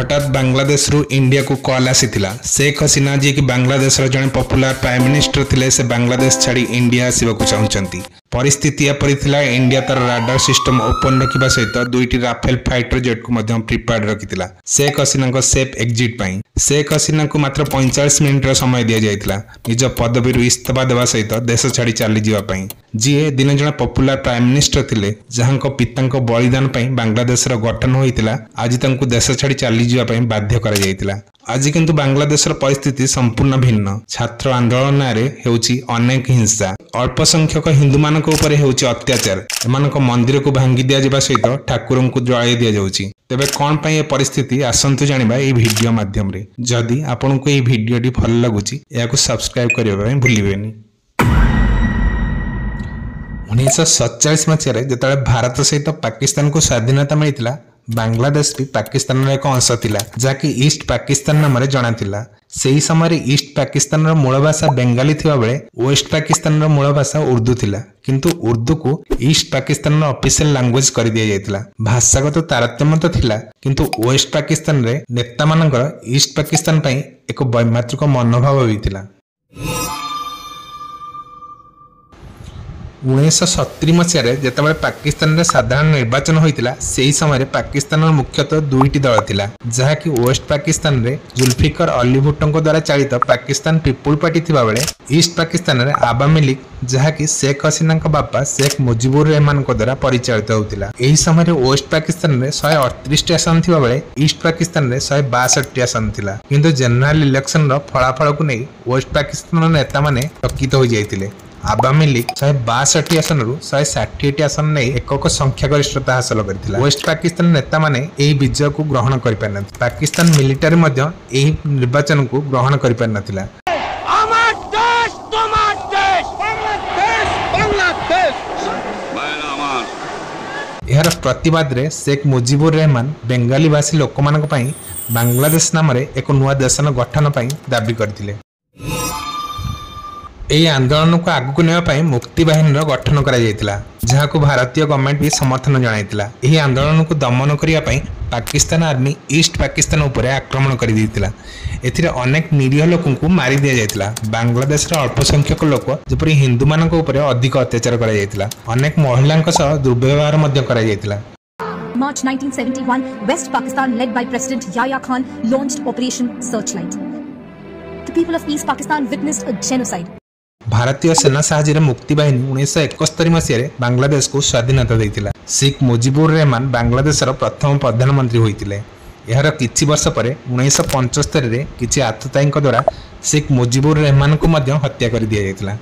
हठात बांग्लादेश रु इंडिया को कॉल आसीथिला। शेख हसीना जी की बांग्लादेश रो जने पॉपुलर प्राइम मिनिस्टर थिले से बांग्लादेश छाड़ी इंडिया आसीबाकू चाहुचंती। परिस्थिति एपरि थिला इंडिया तार राडार सिस्टम ओपन रखिबा सहित दुईटी राफेल फाइटर जेट को मध्यम प्रिपेयर्ड रखिथिला शेख हसीना को सेफ एग्जिट पई। शेख हसीना को मात्र 45 मिनिट रो समय दिया जायतिला निज पदवीरु इस्तीफा देवा सहित देश छाड़ी चली जीवा पई। जी दिन जने पॉपुलर प्राइम मिनिस्टर थिले जहांको पितांको बलिदान पई बांग्लादेश रो गठन होइतिला। आज तांको देश छाड़ी चली जीवा पई बाध्य करा जायतिला। आज किंतु बांग्लादेश रो परिस्थिति संपूर्ण भिन्न। छात्र आंदोलन रे हेउची अनेक हिंसा, अल्प संख्यक हिंदू मानक ऊपर हेउची अत्याचार, एमानक मंदिर को भांगी दिया जिबा सहित ठाकुरन को जळाई दिया जाउची। तेबे कोन पई ए परिस्थिति आसंतु जानिबा ए वीडियो माध्यम रे। जदि आपनको ए वीडियोटी भल लागुची याको सब्सक्राइब करिबा पई भूलिबेनी। 1947 मसीह जिते भारत सहित पाकिस्तान को स्वाधीनता मिलता बांग्लादेश भी पाकिस्तान एक अंश थिला जहाँकि ईस्ट पाकिस्तान नाम जना थिला। सेही समय ईस्ट पाकिस्तान मूल भाषा बेंगाली थिबा बेले वेस्ट पाकिस्तान मूल भाषा उर्दू थिला, किंतु उर्दू को ईस्ट पाकिस्तान ऑफिशियल लैंग्वेज कर दिया जायतिला। भाषागत तारतम्य तो थिला, किंतु वेस्ट पाकिस्तान रे नेता मानकर ईस्ट पाकिस्तान पई एक वैमात्रिक मनोभाव भी थिला। 1970 मसीह जिते पाकिस्तान में साधारण निर्वाचन होता से समय पाकिस्तान मुख्यतः दुईटी दल थिला जहाँकि वेस्ट पाकिस्तान रे जुल्फिकर अली भुट्टो द्वारा चालित पाकिस्तान पीपुल पार्टी थिबा बेले ईस्ट पाकिस्तान रे आवामी लीग जहाँकि शेख हसीना बापा शेख मुजिबुर रहमान द्वारा परिचालित होता। यही समय वेस्ट पाकिस्तान रे 138 आसन थिबा बेले ईस्ट पाकिस्तान रे 162 आसन थिला, किंतु जनरल इलेक्शन रो फलाफल को नहीं वेस्ट पाकिस्तान नेता माने चकित हो जाइतिले। आवामी लीग 162 आसन रु 160 आसन नहीं एकक संख्यागरिष्ठता हासिल करथिला। वेस्ट पाकिस्तान नेता माने एही विजय को ग्रहण करि पारन। पाकिस्तान मिलिटरी मध्य एही निर्वाचन को ग्रहण करि पार नथिला। आमार देश तोमार देश बांग्लादेश बांग्लादेश यार प्रतिवाद रे शेख मुजिबुर रहमान बेंगाली भाषी लोक मानक पई बांग्लादेश नाम रे एक नुआ देशन गठन पई दाबी करथिले। यही आंदोलन को आगू नेवाई मुक्ति बाहिनी गठन करा जहाँ को भारतीय गवर्नमेंट भी समर्थन जनाइथिला। यही आंदोलन को दमन करने पाकिस्तान आर्मी ईस्ट पाकिस्तान उपर आक्रमण कर एथिरे अनेक निरीह लोक को मारी दिया जायतिला। बांग्लादेश अल्प संख्यक लोक जपरि हिंदू मानक उपर अधिक अत्याचार करा जायतिला। अनेक महिलांक सह दुर्व्यवहार मध्य करा जायतिला। March 1971, West Pakistan, led by President Yahya Khan, launched Operation Searchlight. The people of East Pakistan witnessed a genocide. भारतीय सेना साहाଯ୍ୟରେ मुक्ति बाहिनी 1971 मसीह बांग्लादेश को स्वाधीनता देइतिला। शेख मुजिबुर रहमान बांग्लादेशर प्रथम प्रधानमंत्री होइतिले। यार किछि वर्ष पर 1975 रे किछि आतताईଙ୍କ द्वारा शेख मुजिबुर रहमान को मध्य हत्या कर दिया जायतिला।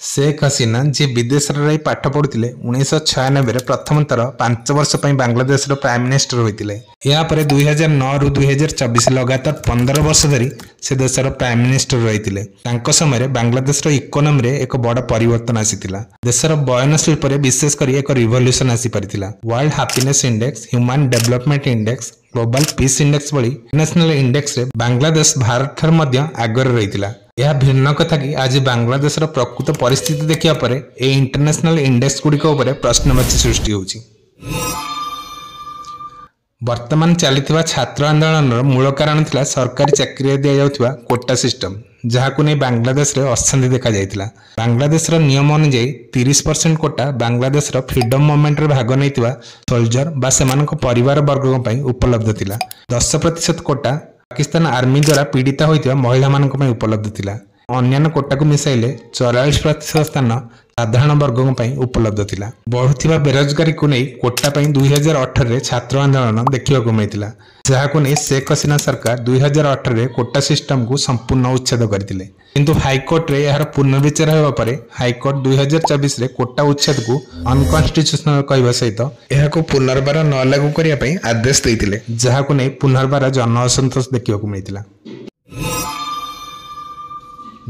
शेख हसीना जी विदेश रही पाठ पढ़ुते 1996 प्रथम थर 5 वर्ष बांग्लादेश प्राइम मिनिस्टर होते। यापर 2009 रु 2024 लगातार 15 वर्ष धरी से देशर प्राइम मिनिस्टर रही। समय बांग्लादेश इकोनॉमी रे एक बड़ परिवर्तन आसीथिला। देशर बयन शिल्प रे विशेषकर एक रिवोल्यूशन आसी परिथिला। World happiness index, human development index, global peace index भली इंटरनेशनल इंडेक्स रे बांग्लादेश भारत ठार मध्य आगर रहिथिला। यह भिन्न कथा कि आज बांग्लादेश प्रकृत परिस्थिति देखिया परे ए इंटरनेशनल इंडेक्स गुड़िक उपर प्रश्नवाची सृष्टि होउची। वर्तमान चलता छात्र आंदोलन मूल कारण थिला सरकारी चाकरी दिया जाउथिबा कोटा सिस्टम, जहाँ को नहीं बांग्लादेश रे अशांति देखा जायतिला। बांग्लादेश नियम अनुଯାयी 30% कोटा बांग्लादेश फ्रीडम मूवमेंट रे भाग नैतिबा सोल्जर बा सेमानक परिवार वर्ग पई उपलब्ध थिला। 10% कोटा पाकिस्तान आर्मी द्वारा पीड़ित होता महिला मानक में उपलब्ध थिला। अन्य कोटा को मिसाइले 44% स्थान साधारण वर्ग उपलब्ध थिला। बढ़ुथिबा बेरोजगारी को नहीं कोटा 2018 रे छात्र आंदोलन देखा मिलता, जहाँ को नहीं शेख हसीना सरकार 2018 रे कोटा सिस्टम को संपूर्ण उच्छेद करथिले। किंतु हाईकोर्ट रे यार पुनर्विचार होगा पर हाईकोर्ट 2024 रे कोटा उच्छेद को अनकन्स्टिट्यूशनल कहवा सहित यह पुनर्बार न लागू करने आदेश देते, जहाँ को नहीं पुनर्बार जन असंतोष देखा मिलता।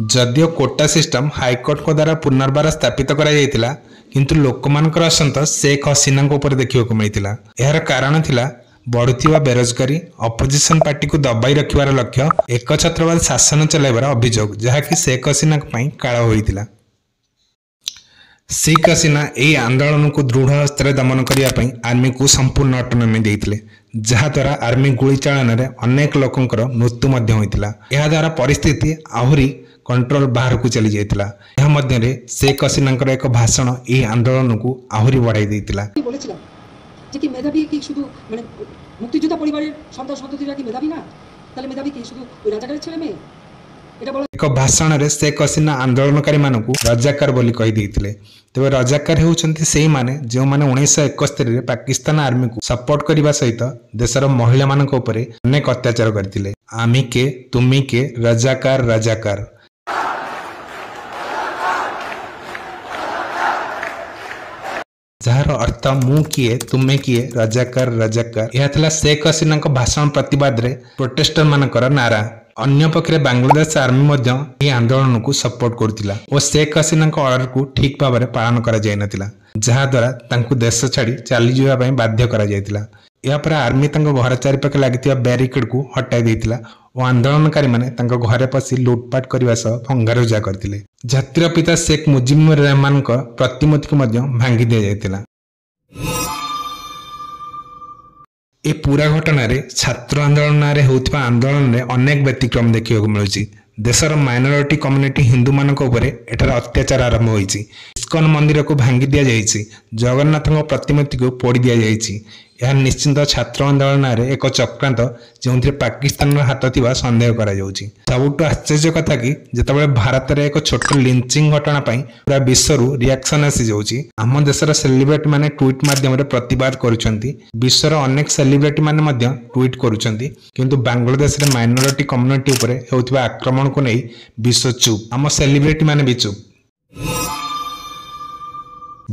जदियो कोटा सिस्टम हाईकोर्ट को द्वारा पुनर्बार स्थापित करा जायतिला, किंतु लोकमानकर असंतोष शेख हसीना उपर देखा मिलता। यार कारण थिला बढ़ुथिबा बेरोजगारी, अपोजिशन पार्टी को दबाई रखिबार लक्ष्य, एक छत्रवाद शासन चलाइबार अभियोग, जहाँकि शेख हसीना काल होइतिला। शेख हसीना ଏହି ଆନ୍ଦୋଳନକୁ ଦୃଢ଼ ହସ୍ତରେ ଦମନ କରିବା ପାଇଁ ଆର୍ମିକୁ ସମ୍ପୂର୍ଣ୍ଣ ଅଟୋନୋମି ଦେଇଥିଲେ, ଯାହାଦ୍ୱାରା ଆର୍ମି ଗୁଳି ଚାଳନାରେ ଅନେକ ଲୋକଙ୍କର ମୃତ୍ୟୁ ମଧ୍ୟ ହୋଇଥିଲା। ଏହାଦ୍ୱାରା ପରିସ୍ଥିତି ଆହୁରି କଣ୍ଟ୍ରୋଲ ବାହାରକୁ ଚାଲି ଯାଇଥିଲା। ଏହା ମଧ୍ୟରେ शेख हसीनाଙ୍କର ଏକ ଭାଷଣ ଏହି ଆନ୍ଦୋଳନକୁ ଆହୁରି ବଢ଼ାଇ ଦେଇଥିଲା। বলেছিলাম যে কি মেধাবী কি শুধু মানে মুক্তিযোদ্ধা পরিবারের সন্তান সন্ততিরা কি মেধাবী না? তাহলে মেধাবী কি শুধু ওই রাজাকারের ছেলে মেয়ে? এটা বলা ଏକ ଭାଷଣରେ शेख हसीना ଆନ୍ଦୋଳନକାରୀମାନଙ୍କୁ ରଜାକାର ବୋଲି କହିଦେଇଥିଲେ। ତେବେ ରଜାକାର ହେଉଛନ୍ତି ସେଇମାନେ ଯେଉଁମାନେ 1971ରେ ପାକିସ୍ତାନ ଆର୍ମିକୁ ସପୋର୍ଟ କରିବା ସହିତ ଦେଶର ମହିଳାମାନଙ୍କ ଉପରେ ଅନେକ ଅତ୍ୟାଚାର କରିଥିଲେ। ଆମି କେ ତୁମି କେ ରଜାକାର ରଜାକାର। ଯାହାର ଅର୍ଥ ମୁଁ କିଏ ତୁମେ କିଏ ରଜାକାର ରଜାକାର। ଏହା ଥିଲା शेख हसीନାଙ୍କ ଭାଷଣ ପ୍ରତିବାଦରେ ପ୍ରୋଟେଷ୍ଟର ମାନଙ୍କର ନାରା। ଅନ୍ୟପକ୍ଷରେ ବାଂଲାଦେଶ ଆର୍ମି ମଧ୍ୟ ଏହି ଆନ୍ଦୋଳନକୁ ସପୋର୍ଟ କରୁଥିଲା ଓ शेख हसीନାଙ୍କ ଅର୍ଡରକୁ ଠିକ୍ ଭାବରେ ପାଳନ କରାଯାଇନଥିଲା, ଯାହାଦ୍ୱାରା ତାଙ୍କୁ ଦେଶ ଛାଡ଼ି ଚାଲିଯିବା ପାଇଁ ବାଧ୍ୟ କରାଯାଇଥିଲା। ଏହାପରେ ଆର୍ମି ତାଙ୍କ ଘର ଚାରିପାଖେ ଲାଗିଥିବା ବ୍ୟାରିକେଡକୁ ହଟାଇ ଦେଇଥିଲା ଓ ଆନ୍ଦୋଳନକାରୀମାନେ ତାଙ୍କ ଘରେ ପଶି ଲୁଟପାଟ କରିବା ସହ ଭଙ୍ଗାରୁଜା କରିଥିଲେ। ଜାତିର ପିତା शेख ମୁଜିବୁର ରହମାନଙ୍କ ପ୍ରତିମୂର୍ତ୍ତିକୁ ମଧ୍ୟ ଭାଙ୍ଗି ଦିଆଯାଇଥିଲା। ଏ ପୁରା ଘଟଣାରେ ଛାତ୍ର ଆନ୍ଦୋଳନରେ ହେଉଥିବା ଆନ୍ଦୋଳନରେ ଅନେକ ବ୍ୟତିକ୍ରମ ଦେଖିବାକୁ ମିଳୁଛି। ଦେଶର ମାଇନରିଟି କମ୍ୟୁନିଟି ହିନ୍ଦୁମାନଙ୍କ ଉପରେ ଏଠାରେ ଅତ୍ୟାଚାର ଆରମ୍ଭ ହୋଇଛି। ଇସ୍କନ ମନ୍ଦିରକୁ ଭାଙ୍ଗି ଦିଆଯାଇଛି, ଜଗନ୍ନାଥଙ୍କ ପ୍ରତିମୂର୍ତ୍ତିକୁ ପୋଡ଼ି ଦିଆଯାଇଛି। ଏହା ନିଶ୍ଚିନ୍ତ ଛାତ୍ର ଆନ୍ଦୋଳନରେ ଏକ ଚକ୍ରାନ୍ତ ଯେଉଁଥିରେ ପାକିସ୍ତାନର ହାତ ଥିବା ସନ୍ଦେହ କରାଯାଉଛି। ସବୁଠୁ ଆଶ୍ଚର୍ଯ୍ୟ କଥା କି ଯେତେବେଳେ ଭାରତରେ ଏକ ଛୋଟ ଲିଞ୍ଚିଂ ଘଟଣା ପାଇଁ ପୁରା ବିଶ୍ୱରୁ ରିଆକ୍ସନ ଆସିଯାଉଛି, ଆମ ଦେଶର ସେଲିବ୍ରିଟି ମାନେ ଟ୍ୱିଟ୍ ମାଧ୍ୟମରେ ପ୍ରତିବାଦ କରୁଛନ୍ତି, ବିଶ୍ୱର ଅନେକ ସେଲିବ୍ରିଟି ମାନେ ମଧ୍ୟ ଟ୍ୱିଟ୍ କରୁଛନ୍ତି, କିନ୍ତୁ ବାଂଲାଦେଶରେ ମାଇନରିଟି କମ୍ୟୁନିଟି ଉପରେ ହେଉଥିବା ଆକ୍ରମଣକୁ ନେଇ ବିଶ୍ୱ ଚୁପ୍, ଆମ ସେଲିବ୍ରିଟି ମାନେ ବି ଚୁପ୍।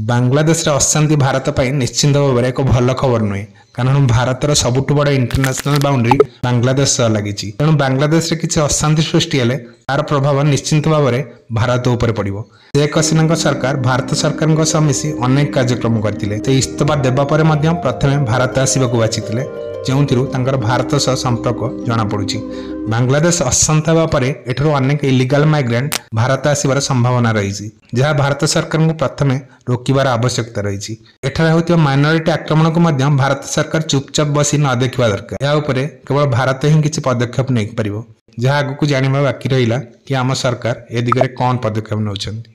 ବାଂଲାଦେଶରେ ଅଶାନ୍ତି ଭାରତ ପାଇଁ ନିଶ୍ଚିନ୍ତ ଭାବରେ ଏକ ଭଲ ଖବର ନୁହେଁ, କାରଣ ଭାରତର ସବୁଠୁ ବଡ଼ ଇଣ୍ଟରନ୍ୟାସନାଲ ବାଉଣ୍ଡରୀ ବାଂଲାଦେଶ ସହ ଲାଗିଛି। ତେଣୁ ବାଂଲାଦେଶରେ କିଛି ଅଶାନ୍ତି ସୃଷ୍ଟି ହେଲେ ତାର ପ୍ରଭାବ ନିଶ୍ଚିନ୍ତ ଭାବରେ ଭାରତ ଉପରେ ପଡ଼ିବ। शेख हसीନାଙ୍କ ସରକାର ଭାରତ ସରକାରଙ୍କ ସହ ମିଶି ଅନେକ କାର୍ଯ୍ୟକ୍ରମ କରିଥିଲେ। ସେ ଇସ୍ତଫା ଦେବା ପରେ ମଧ୍ୟ ପ୍ରଥମେ ଭାରତ ଆସିବାକୁ ବାଛିଥିଲେ, ଯେଉଁଥିରୁ ତାଙ୍କର ଭାରତ ସହ ସମ୍ପର୍କ ଜଣାପଡ଼ୁଛି। ବାଂଲାଦେଶ ଅଶାନ୍ତ ହେବା ପରେ ଏଠାରୁ ଅନେକ ଇଲିଗାଲ ମାଇଗ୍ରାଣ୍ଟ ଭାରତ ଆସିବାର ସମ୍ଭାବନା ରହିଛି, ଯାହା ଭାରତ ସରକାରଙ୍କୁ ପ୍ରଥମେ ରୋକିବାର ଆବଶ୍ୟକତା ରହିଛି। ଏଠାରେ ହେଉଥିବା ମାଇନରିଟି ଆକ୍ରମଣକୁ ମଧ୍ୟ ଭାରତ ସରକାର ଚୁପଚାପ ବସି ନ ଦେଖିବା ଦରକାର। ଏହା ଉପରେ କେବଳ ଭାରତ ହିଁ କିଛି ପଦକ୍ଷେପ ନେଇପାରିବ, ଯାହା ଆଗକୁ ଜାଣିବା ବାକି ରହିଲା କି ଆମ ସରକାର ଏ ଦିଗରେ କ'ଣ ପଦକ୍ଷେପ ନେଉଛନ୍ତି।